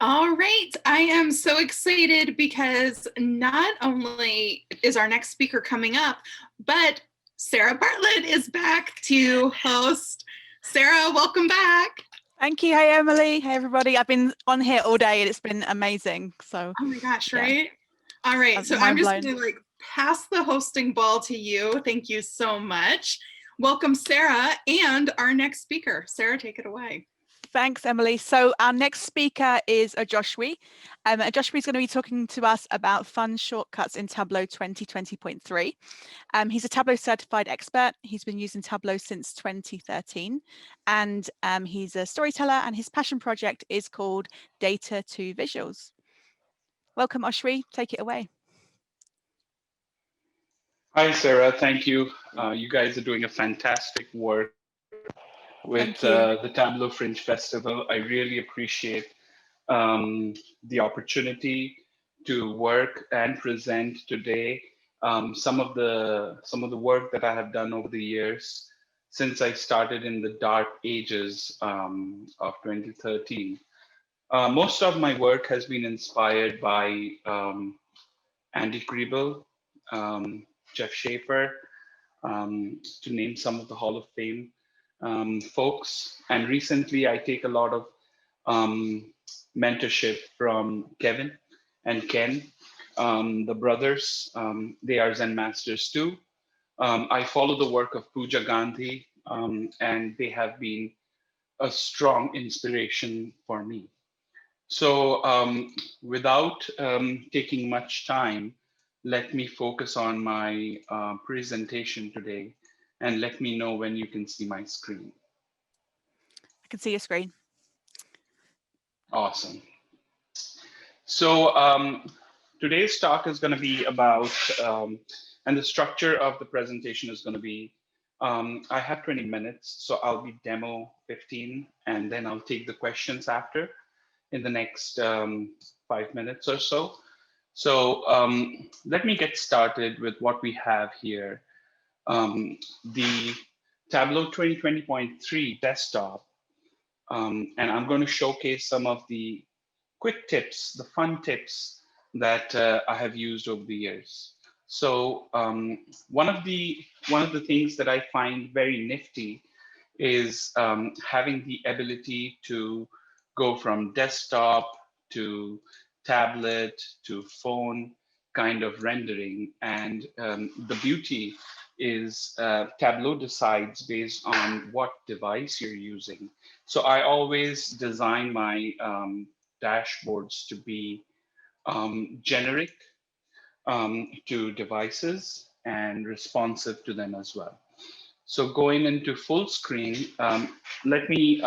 All right, I am so excited because not only is our next speaker coming up, but Sarah Bartlett is back to host. Sarah, welcome back. Thank you. Hey, Emily. Hey, everybody. I've been on here all day and it's been amazing. So, oh my gosh, yeah. Right? All right, so I'm just going to pass the hosting ball to you. Thank you so much. Welcome, Sarah, and our next speaker. Sarah, take it away. Thanks, Emily. So our next speaker is Ojoswi. Ojoswi is going to be talking to us about fun shortcuts in Tableau 2020.3. He's a Tableau certified expert. He's been using Tableau since 2013, and he's a storyteller, and his passion project is called Data to Visuals. Welcome, Ojoswi. Take it away. Hi, Sarah. Thank you. You guys are doing a fantastic work with the Tableau Fringe Festival. I really appreciate the opportunity to work and present today some of the work that I have done over the years since I started in the dark ages of 2013. Most of my work has been inspired by Andy Kriebel, Jeff Schaefer, to name some of the Hall of Fame folks. And recently, I take a lot of mentorship from Kevin and Ken, the brothers. They are Zen masters too. I follow the work of Pooja Gandhi, and they have been a strong inspiration for me. So without taking much time, let me focus on my presentation today, and let me know when you can see my screen. I can see your screen. Awesome. So today's talk is going to be about, and the structure of the presentation is going to be, I have 20 minutes, so I'll be demo 15, and then I'll take the questions after in the next 5 minutes or so. So let me get started with what we have here. The Tableau 2020.3 desktop, and I'm going to showcase some of the quick tips, the fun tips that I have used over the years. So one of the things that I find very nifty is having the ability to go from desktop to tablet to phone kind of rendering. And the beauty is Tableau decides based on what device you're using. So I always design my dashboards to be generic to devices and responsive to them as well. So going into full screen, let me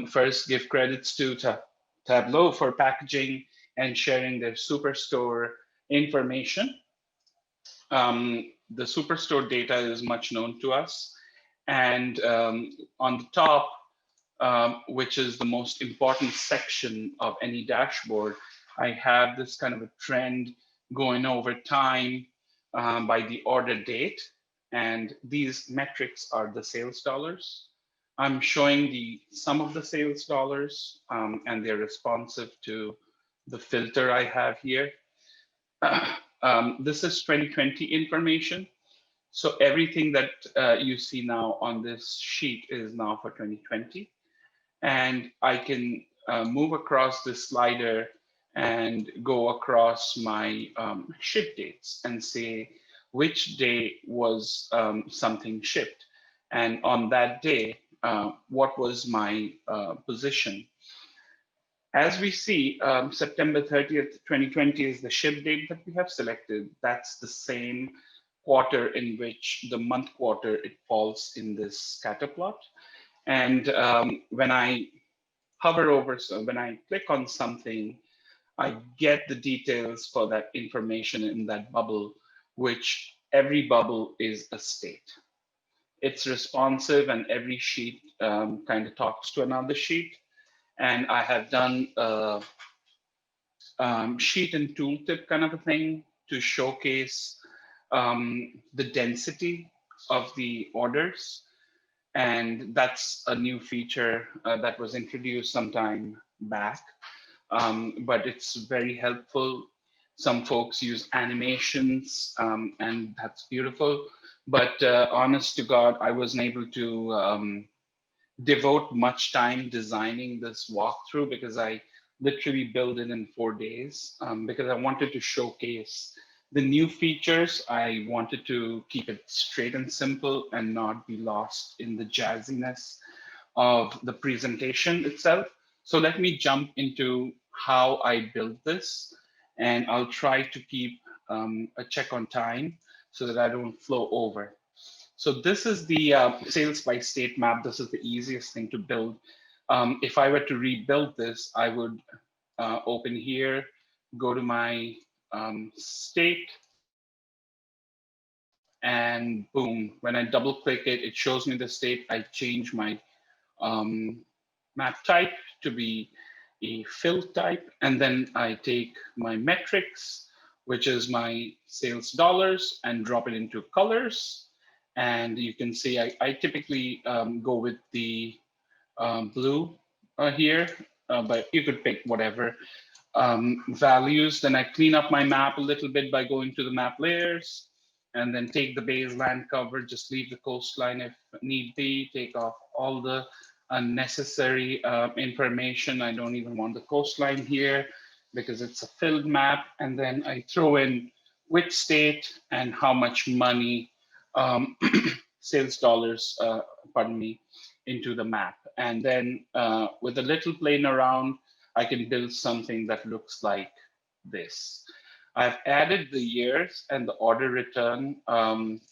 first give credits to Tableau for packaging and sharing their Superstore information. The Superstore data is much known to us. And on the top, which is the most important section of any dashboard, I have this kind of a trend going over time by the order date. And these metrics are the sales dollars. I'm showing the sum of the sales dollars, and they're responsive to the filter I have here. This is 2020 information. So everything that you see now on this sheet is now for 2020. And I can move across this slider and go across my ship dates and say which day was something shipped. And on that day, what was my position. As we see, September 30th, 2020 is the ship date that we have selected. That's the same quarter in which the month quarter, it falls in this scatter plot. And when I hover over, so when I click on something, I get the details for that information in that bubble, which every bubble is a state. It's responsive, and every sheet kind of talks to another sheet. And I have done a sheet and tooltip kind of a thing to showcase the density of the orders. And that's a new feature that was introduced sometime back, but it's very helpful. Some folks use animations, and that's beautiful. But honest to God, I wasn't able to devote much time designing this walkthrough because I literally built it in 4 days, because I wanted to showcase the new features. I wanted to keep it straight and simple and not be lost in the jazziness of the presentation itself. So let me jump into how I built this, and I'll try to keep a check on time so that I don't flow over. So this is the sales by state map. This is the easiest thing to build. If I were to rebuild this, I would open here, go to my state, and boom, when I double click it, it shows me the state. I change my map type to be a fill type, and then I take my metrics, which is my sales dollars, and drop it into colors. And you can see I typically go with the blue here, but you could pick whatever values. Then I clean up my map a little bit by going to the map layers, and then take the base land cover, just leave the coastline if need be, take off all the unnecessary information. I don't even want the coastline here because it's a filled map. And then I throw in which state and how much money, sales dollars, pardon me, into the map. And then with a little playing around, I can build something that looks like this. I've added the years and the order return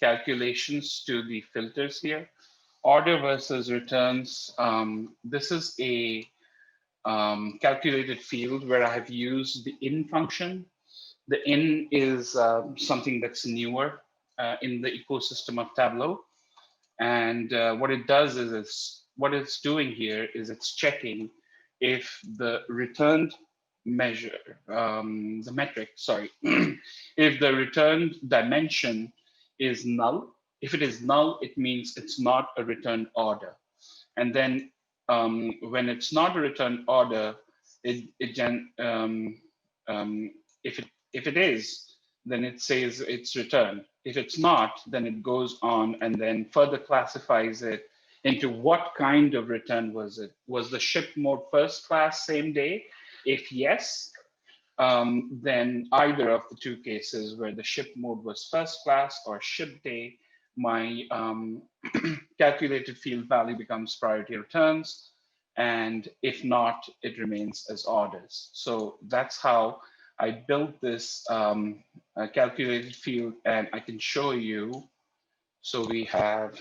calculations to the filters here. Order versus returns. This is a calculated field where I have used the in function. The in is something that's newer in the ecosystem of Tableau. And what it does is what it's doing here is it's checking if the returned measure, the metric, sorry, if the returned dimension is null. If it is null, it means it's not a returned order. And then when it's not a returned order, if it is, then it says it's returned. If it's not, then it goes on and then further classifies it into what kind of return was it. Was the ship mode first class same day? If yes, then either of the two cases where the ship mode was first class or ship day, my calculated field value becomes priority returns. And if not, it remains as orders. So that's how I built this calculated field, and I can show you. So we have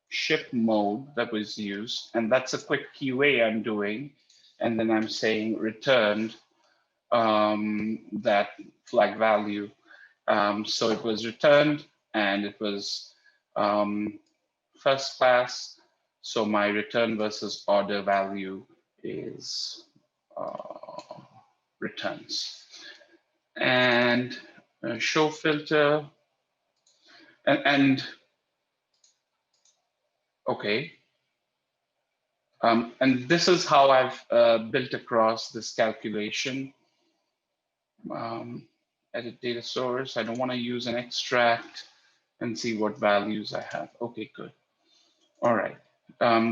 ship mode that was used, and that's a quick QA I'm doing. And then I'm saying returned that flag value. So it was returned and it was first class. So my return versus order value is returns. And show filter. And okay. And this is how I've built across this calculation. Edit data source. I don't want to use an extract and see what values I have. Okay, good. All right.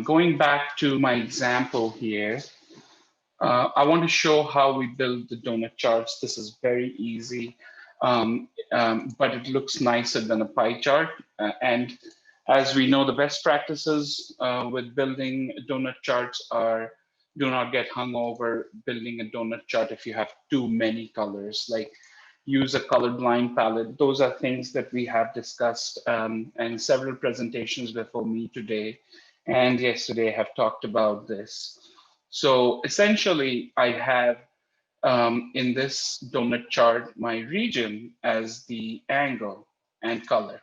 Going back to my example here, I want to show how we build the donut charts. This is very easy, but it looks nicer than a pie chart. And as we know, the best practices with building donut charts are do not get hung over building a donut chart if you have too many colors, like use a colorblind palette. Those are things that we have discussed in several presentations before me today and yesterday have talked about this. So essentially, I have in this donut chart my region as the angle and color.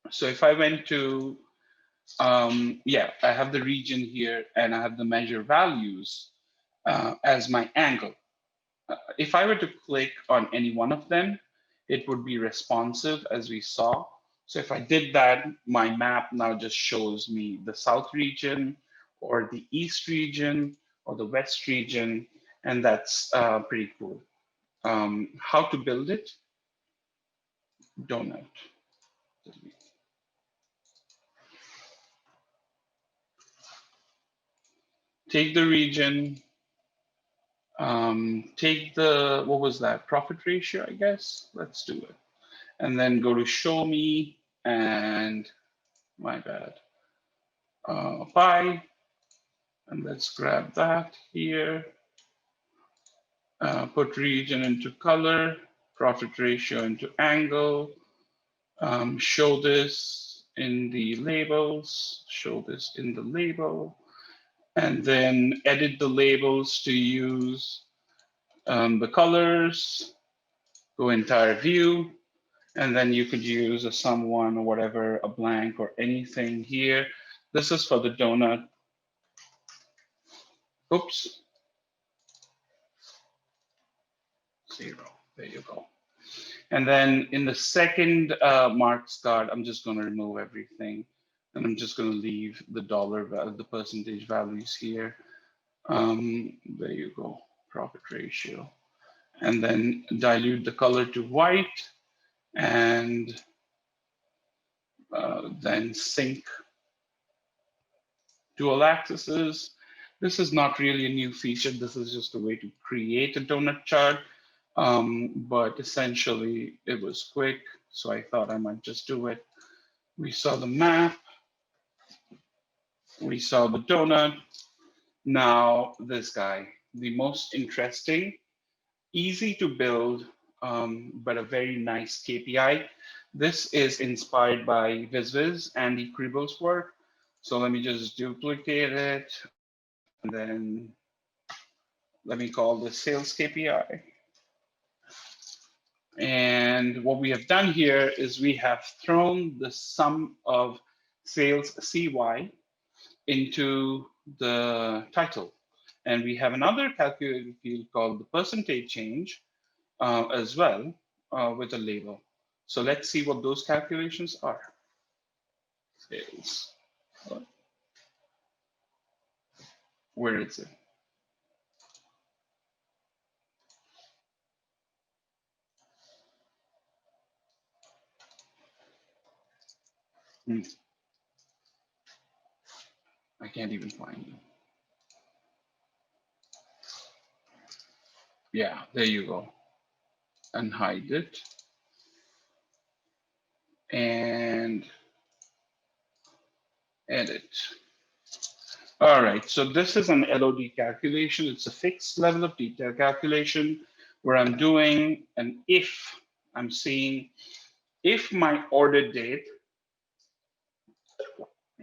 So if I went to, yeah, I have the region here and I have the measure values as my angle. If I were to click on any one of them, it would be responsive as we saw. So if I did that, my map now just shows me the south region or the East region or the West region, and that's pretty cool. How to build it? Donut. Take the region, take the, what was that, profit ratio, I guess? Let's do it. And then go to show me, and my bad, pie. And let's grab that here. Put region into color, profit ratio into angle. Show this in the labels, show this in the label, and then edit the labels to use the colors, go entire view, and then you could use a someone or whatever, a blank or anything here. This is for the donut. Oops. 0, there you go. And then in the second marks card, I'm just going to remove everything. And I'm just going to leave the dollar, the percentage values here. There you go, profit ratio. And then dilute the color to white, and then sync dual axes. This is not really a new feature. This is just a way to create a donut chart. But essentially it was quick, so I thought I might just do it. We saw the map, we saw the donut. Now this guy, the most interesting, easy to build, but a very nice KPI. This is inspired by VizViz, Andy Kriebel's work. So let me just duplicate it, and then let me call this sales KPI. And what we have done here is we have thrown the sum of sales CY into the title. And we have another calculated field called the percentage change as well with a label. So let's see what those calculations are. Sales. Where is it? I can't even find it. Yeah, there you go. And hide it. And edit. All right, so this is an LOD calculation. It's a fixed level of detail calculation where I'm doing an if. I'm saying if my order date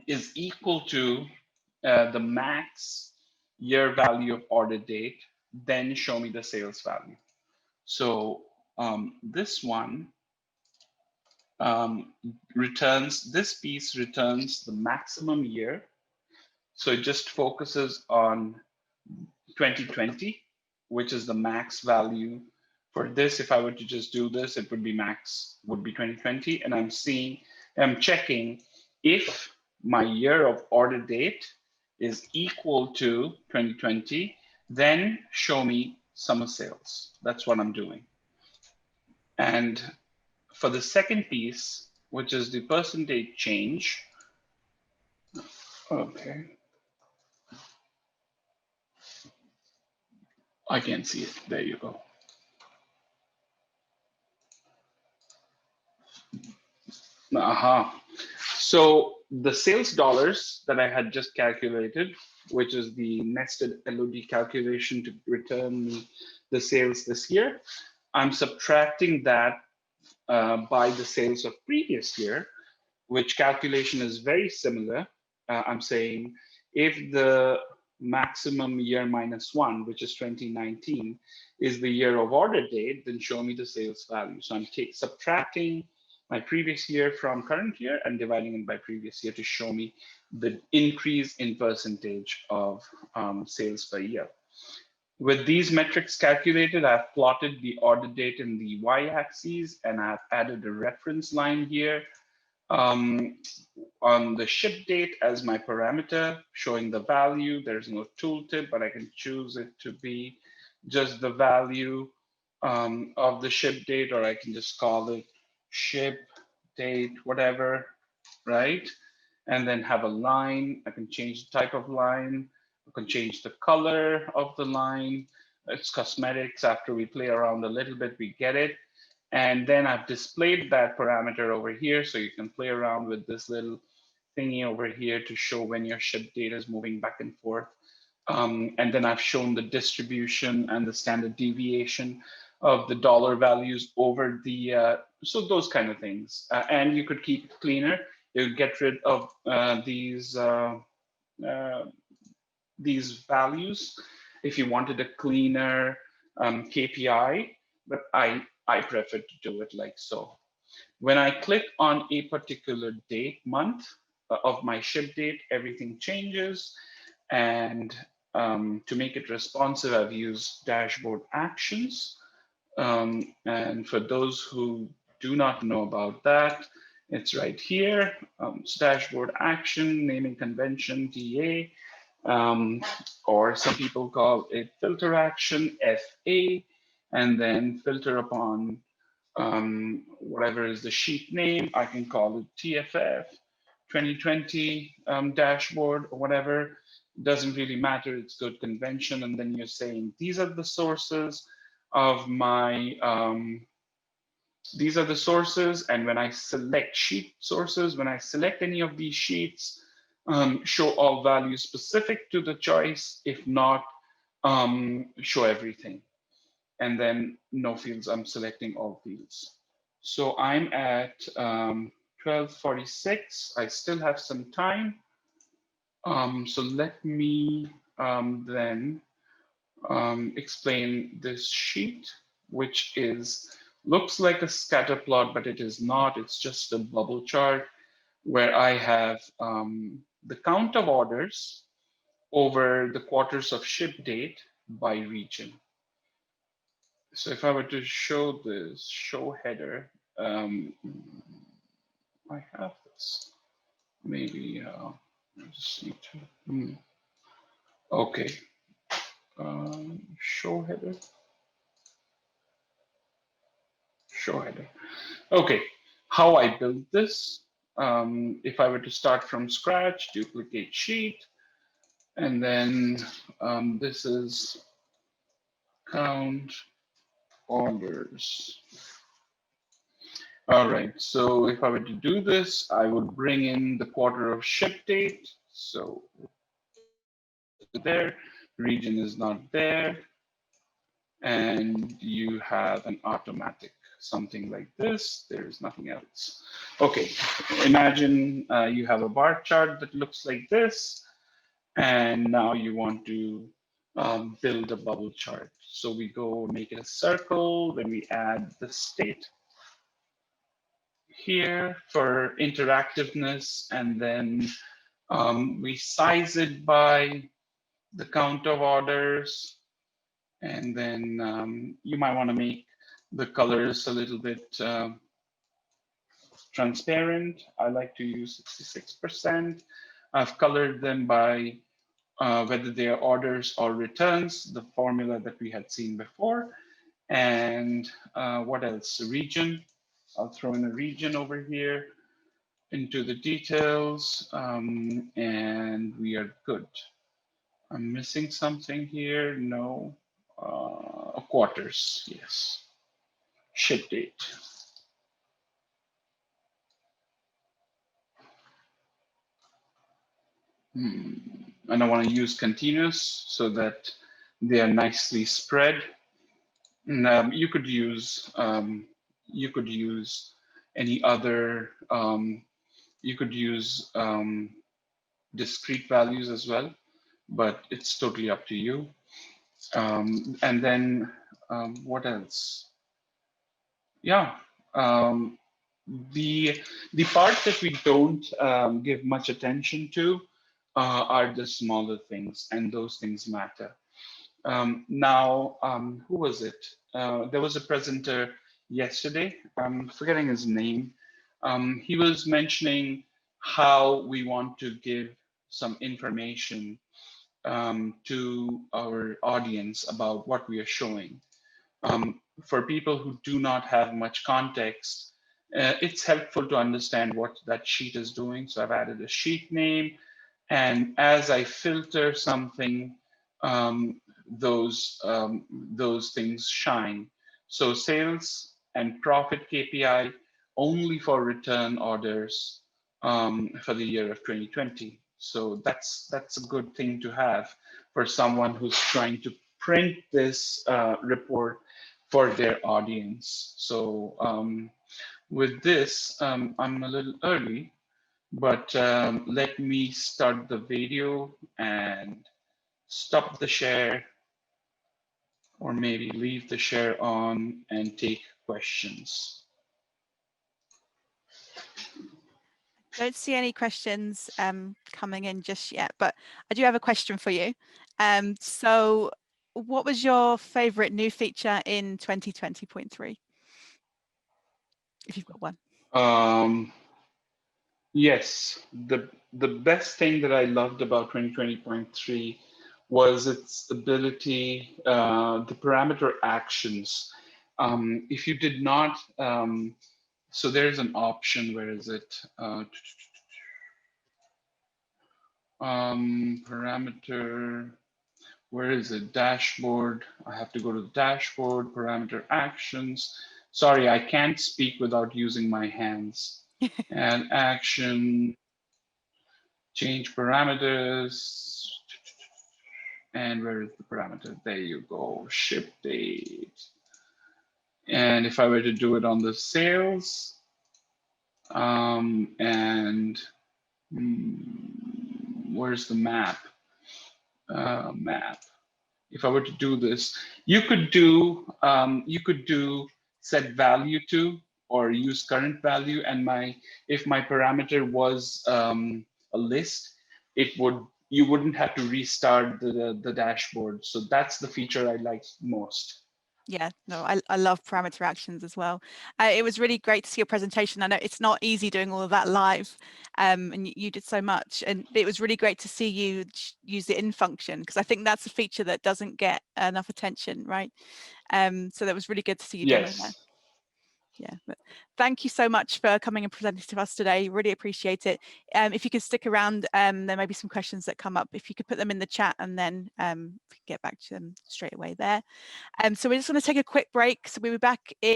is equal to the max year value of order date, then show me the sales value. So this one returns, this piece returns the maximum year. So it just focuses on 2020, which is the max value for this. If I were to just do this, it would be max, would be 2020. And I'm checking if my year of order date is equal to 2020, then show me summer sales. That's what I'm doing. And for the second piece, which is the percentage change, okay. I can't see it. There you go. So the sales dollars that I had just calculated, which is the nested LOD calculation to return me the sales this year, I'm subtracting that by the sales of previous year, which calculation is very similar. I'm saying if the maximum year minus 1, which is 2019, is the year of order date, then show me the sales value. So I'm subtracting my previous year from current year and dividing it by previous year to show me the increase in percentage of sales per year. With these metrics calculated, I've plotted the order date in the y-axis, and I've added a reference line here On the ship date as my parameter, showing the value. There's no tooltip, but I can choose it to be just the value of the ship date, or I can just call it ship date, whatever, right? And then have a line. I can change the type of line. I can change the color of the line. It's cosmetics. After we play around a little bit, we get it. And then I've displayed that parameter over here. So you can play around with this little thingy over here to show when your ship date is moving back and forth. And then I've shown the distribution and the standard deviation of the dollar values over the, so those kind of things. And you could keep it cleaner. You get rid of these values if you wanted a cleaner KPI, but I prefer to do it like so. When I click on a particular date, month of my ship date, everything changes. And to make it responsive, I've used dashboard actions. And for those who do not know about that, it's right here. It's dashboard action, naming convention, DA, or some people call it filter action, FA, and then filter upon whatever is the sheet name. I can call it TFF2020 dashboard or whatever. Doesn't really matter. It's good convention. And then you're saying these are the sources of my, these are the sources. And when I select sheet sources, when I select any of these sheets, show all values specific to the choice. If not, show everything. And then no fields, I'm selecting all fields. So I'm at 12:46. I still have some time. So let me then explain this sheet, which looks like a scatter plot, but it is not. It's just a bubble chart where I have the count of orders over the quarters of ship date by region. So if I were to show this show header, I have this. Maybe I just need to. Okay. Show header. Show header. Okay. How I built this. If I were to start from scratch, duplicate sheet, and then this is count orders. All right, so if I were to do this, I would bring in the quarter of ship date. So there, region is not there. And you have an automatic, something like this. There's nothing else. Okay, imagine you have a bar chart that looks like this. And now you want to build a bubble chart. So we go make it a circle, then we add the state here for interactiveness, and then we size it by the count of orders, and then you might want to make the colors a little bit transparent. I like to use 66%. I've colored them by whether they are orders or returns, the formula that we had seen before. And what else? Region. I'll throw in a region over here into the details, and we are good. I'm missing something here. No. Quarters. Yes. Ship date. And I want to use continuous so that they are nicely spread. And, you could use any other. You could use discrete values as well, but it's totally up to you. And then what else? Yeah. The part that we don't give much attention to are the smaller things, and those things matter. Now, who was it? There was a presenter yesterday. I'm forgetting his name. He was mentioning how we want to give some information to our audience about what we are showing. For people who do not have much context, it's helpful to understand what that sheet is doing. So I've added a sheet name, and as I filter something, those things shine. So sales and profit KPI only for return orders for the year of 2020. So that's a good thing to have for someone who's trying to print this report for their audience. So with this, I'm a little early, but let me start the video and stop the share, or maybe leave the share on and take questions. Don't see any questions coming in just yet, but I do have a question for you. So what was your favorite new feature in 2020.3? If you've got one. Yes, the best thing that I loved about 2020.3 was its ability, the parameter actions. If you did not, so there's an option, where is it? Parameter, where is it? Dashboard. I have to go to the dashboard, parameter actions. Sorry, I can't speak without using my hands. And action, change parameters. And where is the parameter? There you go, ship date. And if I were to do it on the sales, where's the map? Map. If I were to do this, you could do set value to, or use current value, and if my parameter was a list, you wouldn't have to restart the dashboard. So that's the feature I liked most. Yeah, no, I love parameter actions as well. It was really great to see your presentation. I know it's not easy doing all of that live, and you did so much. And it was really great to see you use the in function, because I think that's a feature that doesn't get enough attention, right? So that was really good to see you demo that. Yes. Yeah, but thank you so much for coming and presenting to us today. Really appreciate it. If you could stick around, there may be some questions that come up. If you could put them in the chat, and then we can get back to them straight away there. So we're just going to take a quick break. So we'll be back in